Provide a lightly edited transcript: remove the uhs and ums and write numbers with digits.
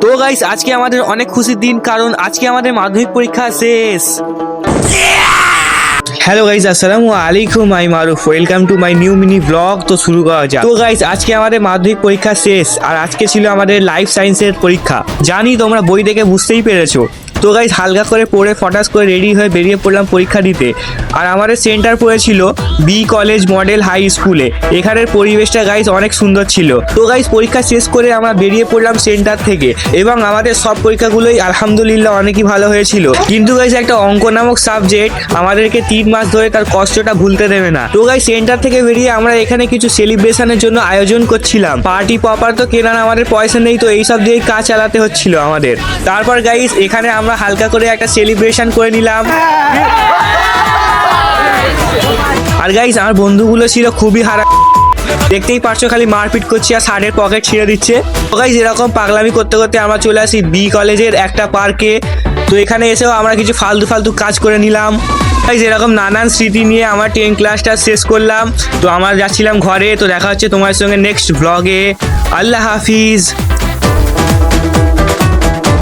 তো গাইস আজকে আমাদের অনেক খুশির দিন, কারণ আজকে আমাদের মাধ্যমিক পরীক্ষা শেষ। হ্যালো গাইস, আসসালামু আলাইকুম, I Maruf, welcome to my new mini blog. তো শুরু করা যাক। তো গাইস আজকে আমাদের মাধ্যমিক পরীক্ষা শেষ, আর আজকে ছিল আমাদের লাইফ সায়েন্সের পরীক্ষা। জানি তোমরা বই দেখে বুঝতেই পেরেছো। তো গাইস হালকা করে পড়ে ফটাস করে রেডি হয়ে বেরিয়ে পড়লাম পরীক্ষা দিতে। আর আমাদের সেন্টার পড়েছিল বি কলেজ মডেল হাই স্কুলে। এখানের পরিবেশটা গাইস অনেক সুন্দর ছিল। তো গাইস পরীক্ষা শেষ করে আমরা বেরিয়ে পড়লাম সেন্টার থেকে, এবং আমাদের সব পরীক্ষাগুলোই আলহামদুলিল্লাহ অনেকই ভালো হয়েছিল। কিন্তু গাইস একটা অঙ্ক নামক সাবজেক্ট আমাদেরকে 3 মাস ধরে তার কষ্টটা ভুলতে দেবে না। তো গাইস সেন্টার থেকে বেরিয়ে আমরা এখানে কিছু সেলিব্রেশনের জন্য আয়োজন করছিলাম। পার্টি পপার তো কেনার আমাদের পয়সা নেই, তো এইসব দিয়ে কাজ চালাতে হচ্ছিল আমাদের। তারপর গাইস এখানে আমরা হালকা করে একটা সেলিব্রেশন করে নিলাম। আর গাইস আমার বন্ধুগুলো ছিল খুবই হারা, দেখতেই পারছো খালি মারপিট করছে আর শার্টের পকেট ছিঁড়ে দিচ্ছে। তো গাইস এরকম পাগলামি করতে করতে আমরা চলে আসি বি কলেজের একটা পার্কে। তো এখানে এসেও আমরা কিছু ফালতু কাজ করে নিলাম। গাইস এরকম নানান স্মৃতি নিয়ে আমার 10 ক্লাসটা শেষ করলাম। তো আমরা যাচ্ছিলাম ঘরে। তো দেখা হচ্ছে তোমার সঙ্গে নেক্সট ব্লগে। আল্লাহ হাফিজ।